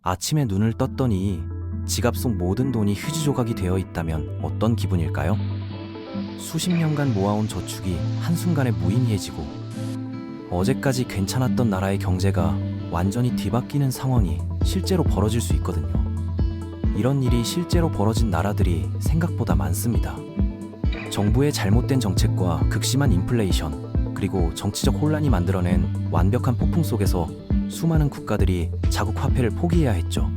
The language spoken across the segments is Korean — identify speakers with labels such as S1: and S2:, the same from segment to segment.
S1: 아침에 눈을 떴더니 지갑 속 모든 돈이 휴지 조각이 되어 있다면 어떤 기분일까요? 수십 년간 모아온 저축이 한순간에 무의미해지고 어제까지 괜찮았던 나라의 경제가 완전히 뒤바뀌는 상황이 실제로 벌어질 수 있거든요. 이런 일이 실제로 벌어진 나라들이 생각보다 많습니다. 정부의 잘못된 정책과 극심한 인플레이션, 그리고 정치적 혼란이 만들어낸 완벽한 폭풍 속에서 수많은 국가들이 자국 화폐를 포기해야 했죠.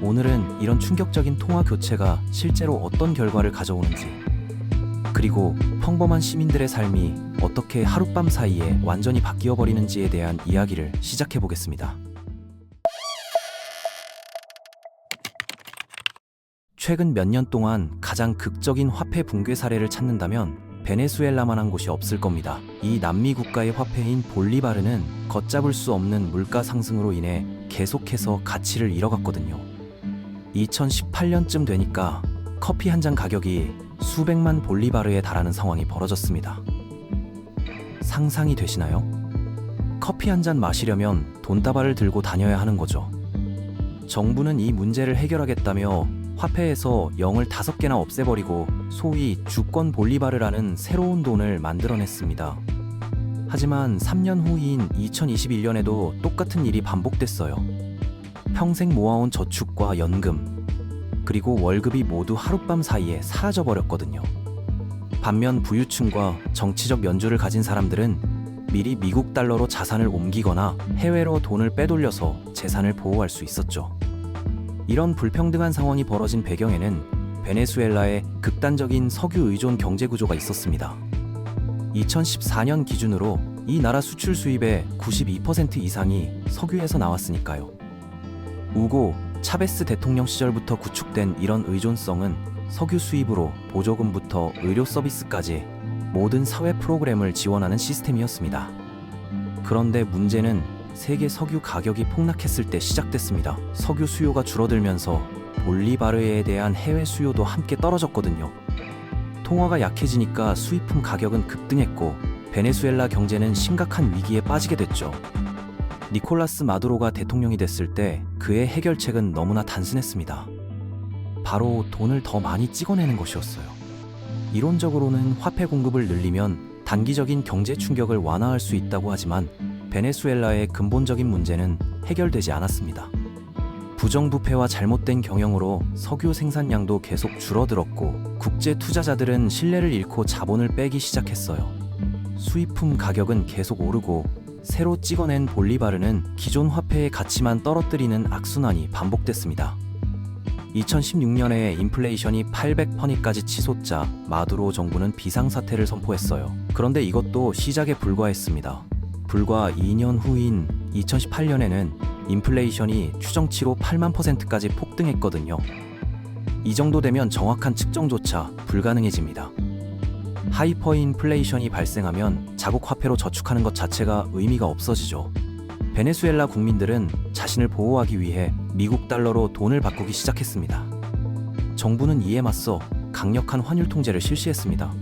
S1: 오늘은 이런 충격적인 통화 교체가 실제로 어떤 결과를 가져오는지, 그리고 평범한 시민들의 삶이 어떻게 하룻밤 사이에 완전히 바뀌어 버리는지에 대한 이야기를 시작해 보겠습니다. 최근 몇 년 동안 가장 극적인 화폐 붕괴 사례를 찾는다면 베네수엘라만한 곳이 없을 겁니다. 이 남미 국가의 화폐인 볼리바르는 걷잡을 수 없는 물가 상승으로 인해 계속해서 가치를 잃어갔거든요. 2018년쯤 되니까 커피 한 잔 가격이 수백만 볼리바르에 달하는 상황이 벌어졌습니다. 상상이 되시나요? 커피 한 잔 마시려면 돈다발을 들고 다녀야 하는 거죠. 정부는 이 문제를 해결하겠다며 화폐에서 0을 5개나 없애버리고 소위 주권 볼리바르라는 새로운 돈을 만들어냈습니다. 하지만 3년 후인 2021년에도 똑같은 일이 반복됐어요. 평생 모아온 저축과 연금, 그리고 월급이 모두 하룻밤 사이에 사라져버렸거든요. 반면 부유층과 정치적 연주를 가진 사람들은 미리 미국 달러로 자산을 옮기거나 해외로 돈을 빼돌려서 재산을 보호할 수 있었죠. 이런 불평등한 상황이 벌어진 배경에는 베네수엘라의 극단적인 석유 의존 경제 구조가 있었습니다. 2014년 기준으로 이 나라 수출 수입의 92% 이상이 석유에서 나왔으니까요. 우고 차베스 대통령 시절부터 구축된 이런 의존성은 석유 수입으로 보조금부터 의료 서비스까지 모든 사회 프로그램을 지원하는 시스템이었습니다. 그런데 문제는 세계 석유 가격이 폭락했을 때 시작됐습니다. 석유 수요가 줄어들면서 볼리바르에 대한 해외 수요도 함께 떨어졌거든요. 통화가 약해지니까 수입품 가격은 급등했고 베네수엘라 경제는 심각한 위기에 빠지게 됐죠. 니콜라스 마두로가 대통령이 됐을 때 그의 해결책은 너무나 단순했습니다. 바로 돈을 더 많이 찍어내는 것이었어요. 이론적으로는 화폐 공급을 늘리면 단기적인 경제 충격을 완화할 수 있다고 하지만 베네수엘라의 근본적인 문제는 해결되지 않았습니다. 부정부패와 잘못된 경영으로 석유 생산량도 계속 줄어들었고 국제 투자자들은 신뢰를 잃고 자본을 빼기 시작했어요. 수입품 가격은 계속 오르고 새로 찍어낸 볼리바르는 기존 화폐의 가치만 떨어뜨리는 악순환이 반복됐습니다. 2016년에 인플레이션이 800%까지 치솟자 마두로 정부는 비상사태를 선포했어요. 그런데 이것도 시작에 불과했습니다. 불과 2년 후인 2018년에는 인플레이션이 추정치로 8만%까지 폭등했거든요. 이 정도 되면 정확한 측정조차 불가능해집니다. 하이퍼인플레이션이 발생하면 자국 화폐로 저축하는 것 자체가 의미가 없어지죠. 베네수엘라 국민들은 자신을 보호하기 위해 미국 달러로 돈을 바꾸기 시작했습니다. 정부는 이에 맞서 강력한 환율 통제를 실시했습니다.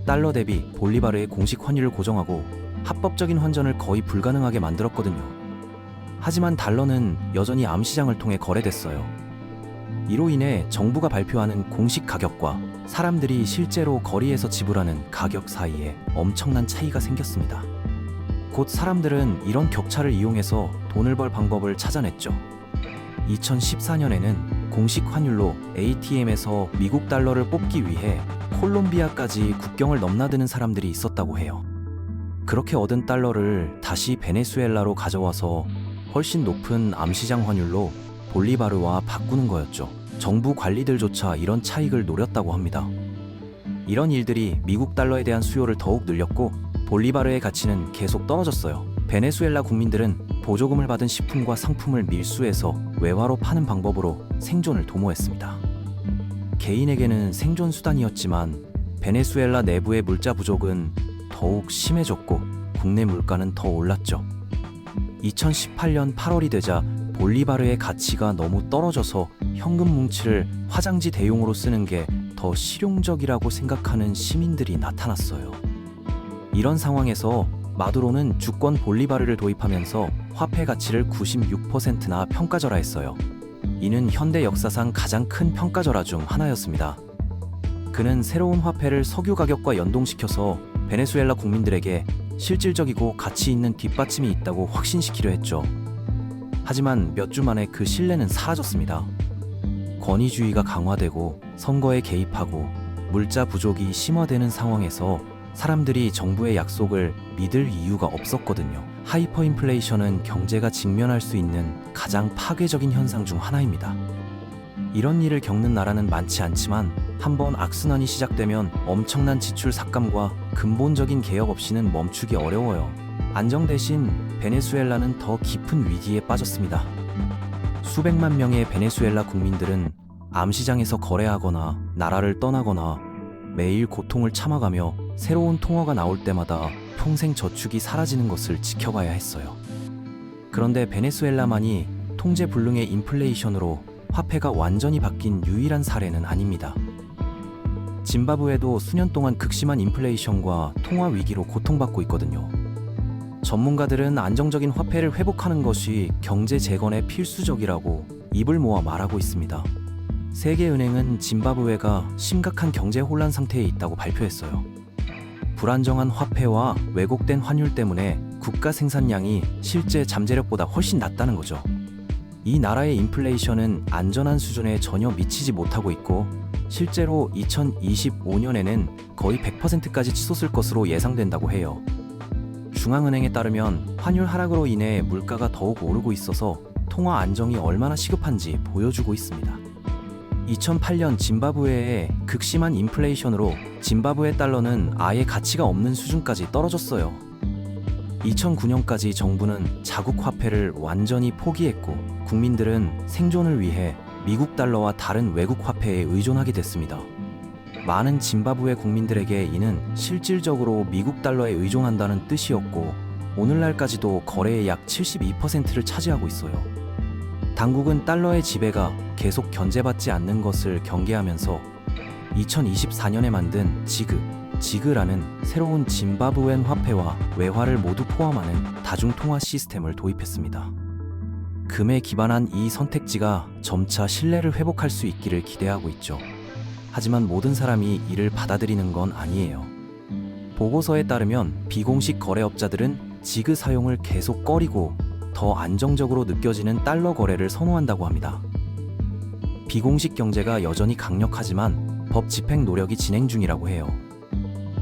S1: 달러 대비 볼리바르의 공식 환율을 고정하고 합법적인 환전을 거의 불가능하게 만들었거든요. 하지만 달러는 여전히 암시장을 통해 거래됐어요. 이로 인해 정부가 발표하는 공식 가격과 사람들이 실제로 거리에서 지불하는 가격 사이에 엄청난 차이가 생겼습니다. 곧 사람들은 이런 격차를 이용해서 돈을 벌 방법을 찾아냈죠. 2014년에는 공식 환율로 ATM에서 미국 달러를 뽑기 위해 콜롬비아까지 국경을 넘나드는 사람들이 있었다고 해요. 그렇게 얻은 달러를 다시 베네수엘라로 가져와서 훨씬 높은 암시장 환율로 볼리바르와 바꾸는 거였죠. 정부 관리들조차 이런 차익을 노렸다고 합니다. 이런 일들이 미국 달러에 대한 수요를 더욱 늘렸고 볼리바르의 가치는 계속 떨어졌어요. 베네수엘라 국민들은 보조금을 받은 식품과 상품을 밀수해서 외화로 파는 방법으로 생존을 도모했습니다. 개인에게는 생존 수단이었지만 베네수엘라 내부의 물자 부족은 더욱 심해졌고 국내 물가는 더 올랐죠. 2018년 8월이 되자 볼리바르의 가치가 너무 떨어져서 현금 뭉치를 화장지 대용으로 쓰는 게 더 실용적이라고 생각하는 시민들이 나타났어요. 이런 상황에서 마두로는 주권 볼리바르를 도입하면서 화폐 가치를 96%나 평가절하했어요. 이는 현대 역사상 가장 큰 평가절하 중 하나였습니다. 그는 새로운 화폐를 석유 가격과 연동시켜서 베네수엘라 국민들에게 실질적이고 가치 있는 뒷받침이 있다고 확신시키려 했죠. 하지만 몇 주 만에 그 신뢰는 사라졌습니다. 권위주의가 강화되고 선거에 개입하고 물자 부족이 심화되는 상황에서 사람들이 정부의 약속을 믿을 이유가 없었거든요. 하이퍼인플레이션은 경제가 직면할 수 있는 가장 파괴적인 현상 중 하나입니다. 이런 일을 겪는 나라는 많지 않지만 한번 악순환이 시작되면 엄청난 지출 삭감과 근본적인 개혁 없이는 멈추기 어려워요. 안정 대신 베네수엘라는 더 깊은 위기에 빠졌습니다. 수백만 명의 베네수엘라 국민들은 암시장에서 거래하거나 나라를 떠나거나 매일 고통을 참아가며 새로운 통화가 나올 때마다 평생 저축이 사라지는 것을 지켜봐야 했어요. 그런데 베네수엘라만이 통제불능의 인플레이션으로 화폐가 완전히 바뀐 유일한 사례는 아닙니다. 짐바브웨도 수년 동안 극심한 인플레이션과 통화 위기로 고통받고 있거든요. 전문가들은 안정적인 화폐를 회복하는 것이 경제 재건에 필수적이라고 입을 모아 말하고 있습니다. 세계은행은 짐바브웨가 심각한 경제 혼란 상태에 있다고 발표했어요. 불안정한 화폐와 왜곡된 환율 때문에 국가 생산량이 실제 잠재력보다 훨씬 낮다는 거죠. 이 나라의 인플레이션은 안전한 수준에 전혀 미치지 못하고 있고 실제로 2025년에는 거의 100%까지 치솟을 것으로 예상된다고 해요. 중앙은행에 따르면 환율 하락으로 인해 물가가 더욱 오르고 있어서 통화 안정이 얼마나 시급한지 보여주고 있습니다. 2008년 짐바브웨의 극심한 인플레이션으로 짐바브웨 달러는 아예 가치가 없는 수준까지 떨어졌어요. 2009년까지 정부는 자국 화폐를 완전히 포기했고 국민들은 생존을 위해 미국 달러와 다른 외국 화폐에 의존하게 됐습니다. 많은 짐바브웨 국민들에게 이는 실질적으로 미국 달러에 의존한다는 뜻이었고 오늘날까지도 거래의 약 72%를 차지하고 있어요. 당국은 달러의 지배가 계속 견제받지 않는 것을 경계하면서 2024년에 만든 지그라는 새로운 짐바브웨 화폐와 외화를 모두 포함하는 다중통화 시스템을 도입했습니다. 금에 기반한 이 선택지가 점차 신뢰를 회복할 수 있기를 기대하고 있죠. 하지만 모든 사람이 이를 받아들이는 건 아니에요. 보고서에 따르면 비공식 거래업자들은 지그 사용을 계속 꺼리고 더 안정적으로 느껴지는 달러 거래를 선호한다고 합니다. 비공식 경제가 여전히 강력하지만 법 집행 노력이 진행 중이라고 해요.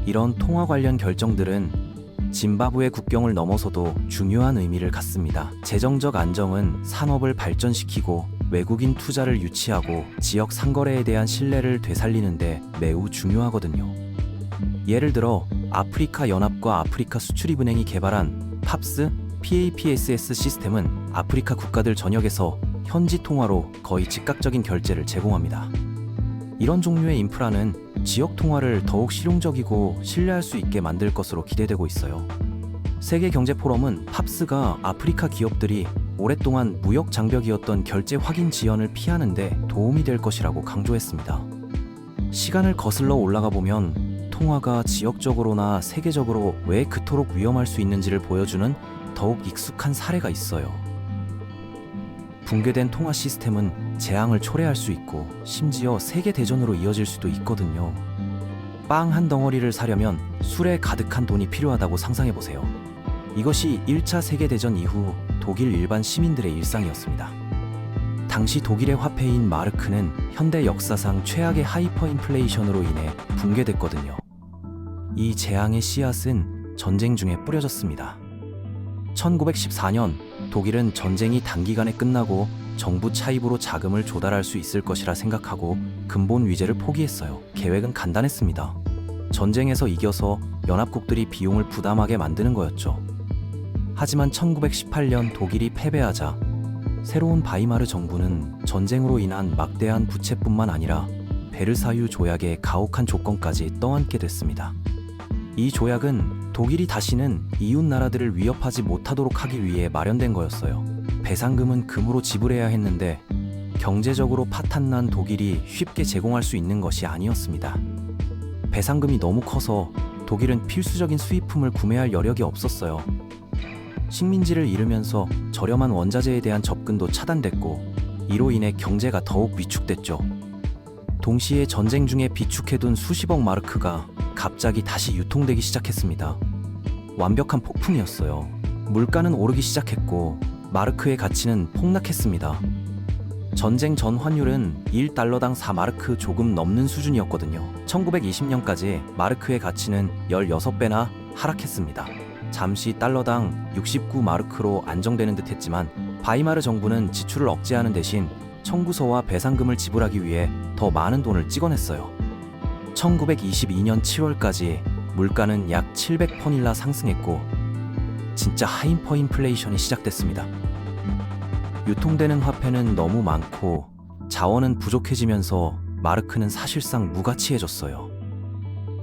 S1: 이런 통화 관련 결정들은 짐바브웨 국경을 넘어서도 중요한 의미를 갖습니다. 재정적 안정은 산업을 발전시키고 외국인 투자를 유치하고 지역 상거래에 대한 신뢰를 되살리는데 매우 중요하거든요. 예를 들어 아프리카 연합과 아프리카 수출입은행이 개발한 PAPSS 시스템은 아프리카 국가들 전역에서 현지 통화로 거의 즉각적인 결제를 제공합니다. 이런 종류의 인프라는 지역 통화를 더욱 실용적이고 신뢰할 수 있게 만들 것으로 기대되고 있어요. 세계경제포럼은 팝스가 아프리카 기업들이 오랫동안 무역 장벽이었던 결제 확인 지연을 피하는 데 도움이 될 것이라고 강조했습니다. 시간을 거슬러 올라가 보면 통화가 지역적으로나 세계적으로 왜 그토록 위험할 수 있는지를 보여주는 더욱 익숙한 사례가 있어요. 붕괴된 통화 시스템은 재앙을 초래할 수 있고 심지어 세계대전으로 이어질 수도 있거든요. 빵 한 덩어리를 사려면 술에 가득한 돈이 필요하다고 상상해보세요. 이것이 1차 세계대전 이후 독일 일반 시민들의 일상이었습니다. 당시 독일의 화폐인 마르크는 현대 역사상 최악의 하이퍼인플레이션으로 인해 붕괴됐거든요. 이 재앙의 씨앗은 전쟁 중에 뿌려졌습니다. 1914년 독일은 전쟁이 단기간에 끝나고 정부 차입으로 자금을 조달할 수 있을 것이라 생각하고 근본 위제를 포기했어요. 계획은 간단했습니다. 전쟁에서 이겨서 연합국들이 비용을 부담하게 만드는 거였죠. 하지만 1918년 독일이 패배하자 새로운 바이마르 정부는 전쟁으로 인한 막대한 부채뿐만 아니라 베르사유 조약의 가혹한 조건까지 떠안게 됐습니다. 이 조약은 독일이 다시는 이웃 나라들을 위협하지 못하도록 하기 위해 마련된 거였어요. 배상금은 금으로 지불해야 했는데 경제적으로 파탄난 독일이 쉽게 제공할 수 있는 것이 아니었습니다. 배상금이 너무 커서 독일은 필수적인 수입품을 구매할 여력이 없었어요. 식민지를 잃으면서 저렴한 원자재에 대한 접근도 차단됐고, 이로 인해 경제가 더욱 위축됐죠. 동시에 전쟁 중에 비축해둔 수십억 마르크가 갑자기 다시 유통되기 시작했습니다. 완벽한 폭풍이었어요. 물가는 오르기 시작했고 마르크의 가치는 폭락했습니다. 전쟁 전 환율은 1달러당 4마르크 조금 넘는 수준이었거든요. 1920년까지 마르크의 가치는 16배나 하락했습니다. 잠시 달러당 69마르크로 안정되는 듯 했지만 바이마르 정부는 지출을 억제하는 대신 청구서와 배상금을 지불하기 위해 더 많은 돈을 찍어냈어요. 1922년 7월까지 물가는 약 700퍼닐라 상승했고 진짜 하이퍼인플레이션이 시작됐습니다. 유통되는 화폐는 너무 많고 자원은 부족해지면서 마르크는 사실상 무가치해졌어요.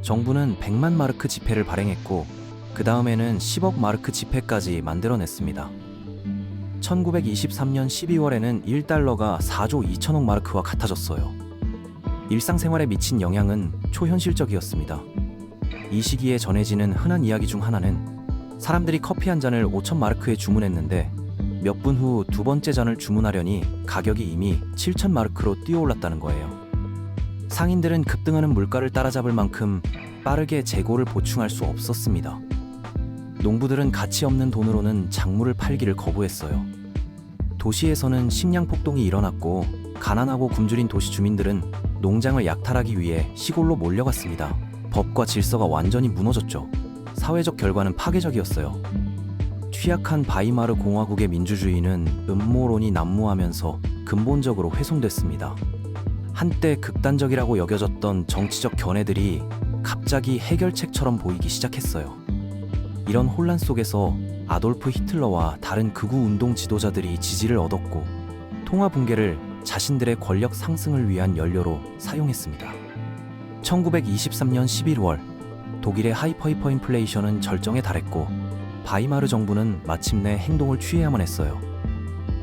S1: 정부는 100만 마르크 지폐를 발행했고 그 다음에는 10억 마르크 지폐까지 만들어냈습니다. 1923년 12월에는 1달러가 4조 2천억 마르크와 같아졌어요. 일상생활에 미친 영향은 초현실적이었습니다. 이 시기에 전해지는 흔한 이야기 중 하나는 사람들이 커피 한 잔을 5천 마르크에 주문했는데 몇 분 후 두 번째 잔을 주문하려니 가격이 이미 7천 마르크로 뛰어올랐다는 거예요. 상인들은 급등하는 물가를 따라잡을 만큼 빠르게 재고를 보충할 수 없었습니다. 농부들은 가치 없는 돈으로는 작물을 팔기를 거부했어요. 도시에서는 식량 폭동이 일어났고 가난하고 굶주린 도시 주민들은 농장을 약탈하기 위해 시골로 몰려갔습니다. 법과 질서가 완전히 무너졌죠. 사회적 결과는 파괴적이었어요. 취약한 바이마르 공화국의 민주주의는 음모론이 난무하면서 근본적으로 훼손됐습니다. 한때 극단적이라고 여겨졌던 정치적 견해들이 갑자기 해결책처럼 보이기 시작했어요. 이런 혼란 속에서 아돌프 히틀러와 다른 극우 운동 지도자들이 지지를 얻었고 통화 붕괴를 자신들의 권력 상승을 위한 연료로 사용했습니다. 1923년 11월 독일의 하이퍼인플레이션은 절정에 달했고 바이마르 정부는 마침내 행동을 취해야만 했어요.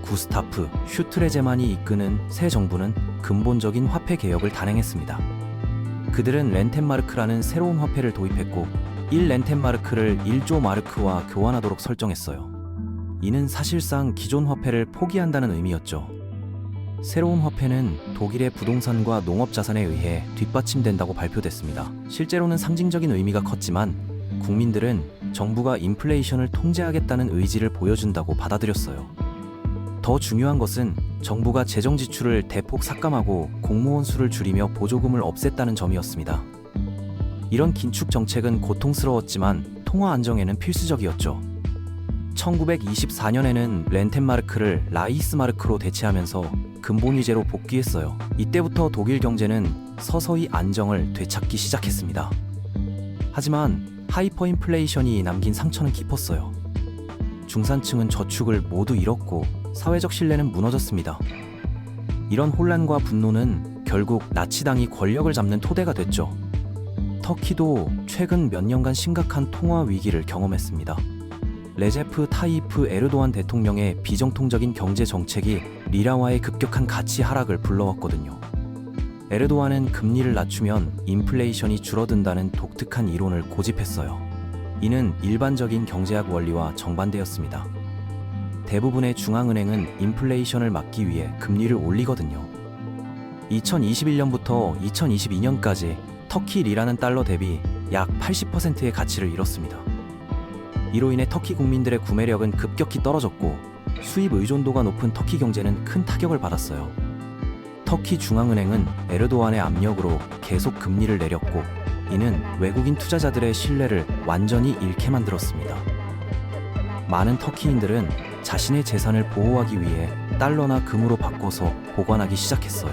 S1: 구스타프 슈트레제만이 이끄는 새 정부는 근본적인 화폐 개혁을 단행했습니다. 그들은 렌텐마르크라는 새로운 화폐를 도입했고 1렌텐마르크를 1조 마르크와 교환하도록 설정했어요. 이는 사실상 기존 화폐를 포기한다는 의미였죠. 새로운 화폐는 독일의 부동산과 농업 자산에 의해 뒷받침된다고 발표됐습니다. 실제로는 상징적인 의미가 컸지만 국민들은 정부가 인플레이션을 통제하겠다는 의지를 보여준다고 받아들였어요. 더 중요한 것은 정부가 재정 지출을 대폭 삭감하고 공무원 수를 줄이며 보조금을 없앴다는 점이었습니다. 이런 긴축 정책은 고통스러웠지만 통화 안정에는 필수적이었죠. 1924년에는 렌텐마르크를 라이히스마르크로 대체하면서 근본 위제로 복귀했어요. 이때부터 독일 경제는 서서히 안정을 되찾기 시작했습니다. 하지만 하이퍼인플레이션이 남긴 상처는 깊었어요. 중산층은 저축을 모두 잃었고 사회적 신뢰는 무너졌습니다. 이런 혼란과 분노는 결국 나치당이 권력을 잡는 토대가 됐죠. 터키도 최근 몇 년간 심각한 통화 위기를 경험했습니다. 레제프 타이프 에르도안 대통령의 비정통적인 경제 정책이 리라화의 급격한 가치 하락을 불러왔거든요. 에르도안은 금리를 낮추면 인플레이션이 줄어든다는 독특한 이론을 고집했어요. 이는 일반적인 경제학 원리와 정반대였습니다. 대부분의 중앙은행은 인플레이션을 막기 위해 금리를 올리거든요. 2021년부터 2022년까지 터키 리라는 달러 대비 약 80%의 가치를 잃었습니다. 이로 인해 터키 국민들의 구매력은 급격히 떨어졌고 수입 의존도가 높은 터키 경제는 큰 타격을 받았어요. 터키 중앙은행은 에르도안의 압력으로 계속 금리를 내렸고 이는 외국인 투자자들의 신뢰를 완전히 잃게 만들었습니다. 많은 터키인들은 자신의 재산을 보호하기 위해 달러나 금으로 바꿔서 보관하기 시작했어요.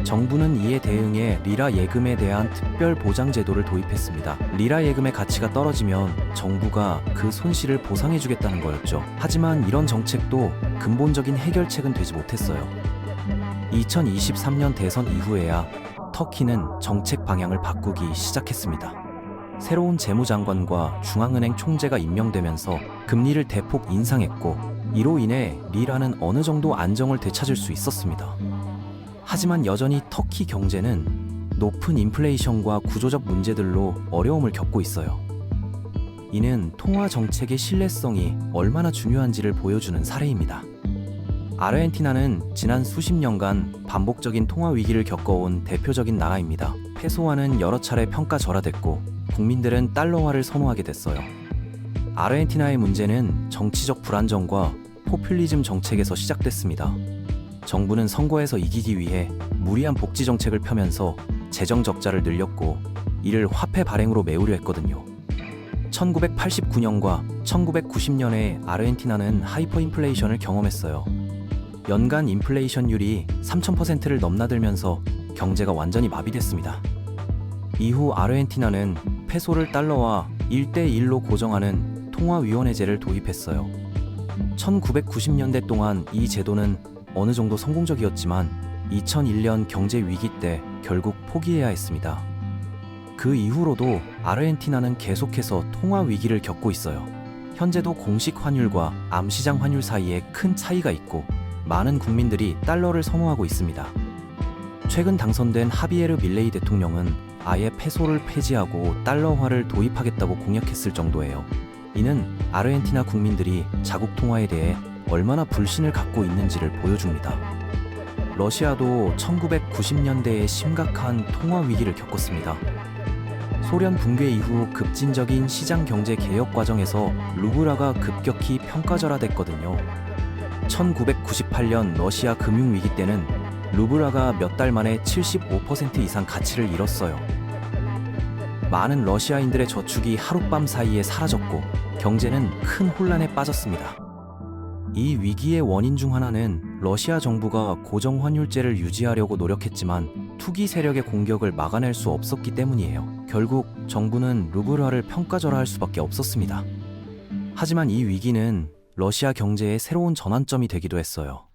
S1: 정부는 이에 대응해 리라 예금에 대한 특별 보장 제도를 도입했습니다. 리라 예금의 가치가 떨어지면 정부가 그 손실을 보상해주겠다는 거였죠. 하지만 이런 정책도 근본적인 해결책은 되지 못했어요. 2023년 대선 이후에야 터키는 정책 방향을 바꾸기 시작했습니다. 새로운 재무장관과 중앙은행 총재가 임명되면서 금리를 대폭 인상했고 이로 인해 리라는 어느 정도 안정을 되찾을 수 있었습니다. 하지만 여전히 터키 경제는 높은 인플레이션과 구조적 문제들로 어려움을 겪고 있어요. 이는 통화 정책의 신뢰성이 얼마나 중요한지를 보여주는 사례입니다. 아르헨티나는 지난 수십 년간 반복적인 통화 위기를 겪어온 대표적인 나라입니다. 페소화는 여러 차례 평가절하됐고 국민들은 달러화를 선호하게 됐어요. 아르헨티나의 문제는 정치적 불안정과 포퓰리즘 정책에서 시작됐습니다. 정부는 선거에서 이기기 위해 무리한 복지 정책을 펴면서 재정 적자를 늘렸고 이를 화폐 발행으로 메우려 했거든요. 1989년과 1990년에 아르헨티나는 하이퍼인플레이션을 경험했어요. 연간 인플레이션율이 3000%를 넘나들면서 경제가 완전히 마비됐습니다. 이후 아르헨티나는 페소를 달러와 1대1로 고정하는 통화위원회제를 도입했어요. 1990년대 동안 이 제도는 어느 정도 성공적이었지만 2001년 경제 위기 때 결국 포기해야 했습니다. 그 이후로도 아르헨티나는 계속해서 통화 위기를 겪고 있어요. 현재도 공식 환율과 암시장 환율 사이에 큰 차이가 있고 많은 국민들이 달러를 선호하고 있습니다. 최근 당선된 하비에르 밀레이 대통령은 아예 페소를 폐지하고 달러화를 도입하겠다고 공약했을 정도예요. 이는 아르헨티나 국민들이 자국 통화에 대해 얼마나 불신을 갖고 있는지를 보여줍니다. 러시아도 1990년대에 심각한 통화 위기를 겪었습니다. 소련 붕괴 이후 급진적인 시장 경제 개혁 과정에서 루블화가 급격히 평가절하됐거든요. 1998년 러시아 금융위기 때는 루블화가 몇 달 만에 75% 이상 가치를 잃었어요. 많은 러시아인들의 저축이 하룻밤 사이에 사라졌고 경제는 큰 혼란에 빠졌습니다. 이 위기의 원인 중 하나는 러시아 정부가 고정 환율제를 유지하려고 노력했지만 투기 세력의 공격을 막아낼 수 없었기 때문이에요. 결국 정부는 루블화를 평가절하할 수밖에 없었습니다. 하지만 이 위기는 러시아 경제의 새로운 전환점이 되기도 했어요.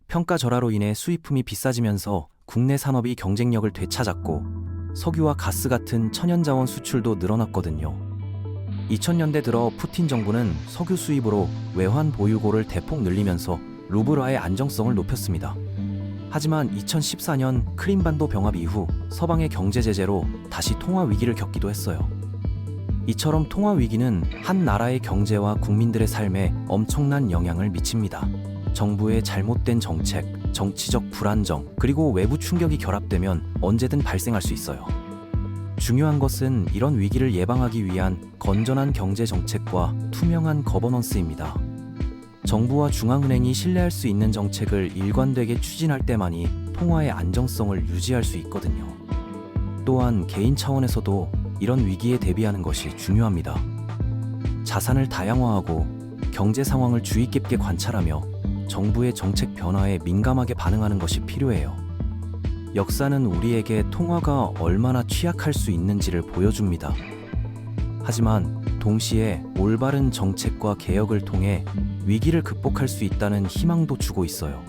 S1: 평가절하로 인해 수입품이 비싸지면서 국내 산업이 경쟁력을 되찾았고 석유와 가스 같은 천연자원 수출도 늘어났거든요. 2000년대 들어 푸틴 정부는 석유 수입으로 외환 보유고를 대폭 늘리면서 루블화의 안정성을 높였습니다. 하지만 2014년 크림반도 병합 이후 서방의 경제 제재로 다시 통화 위기를 겪기도 했어요. 이처럼 통화 위기는 한 나라의 경제와 국민들의 삶에 엄청난 영향을 미칩니다. 정부의 잘못된 정책, 정치적 불안정, 그리고 외부 충격이 결합되면 언제든 발생할 수 있어요. 중요한 것은 이런 위기를 예방하기 위한 건전한 경제 정책과 투명한 거버넌스입니다. 정부와 중앙은행이 신뢰할 수 있는 정책을 일관되게 추진할 때만이 통화의 안정성을 유지할 수 있거든요. 또한 개인 차원에서도 이런 위기에 대비하는 것이 중요합니다. 자산을 다양화하고 경제 상황을 주의 깊게 관찰하며 정부의 정책 변화에 민감하게 반응하는 것이 필요해요. 역사는 우리에게 통화가 얼마나 취약할 수 있는지를 보여줍니다. 하지만 동시에 올바른 정책과 개혁을 통해 위기를 극복할 수 있다는 희망도 주고 있어요.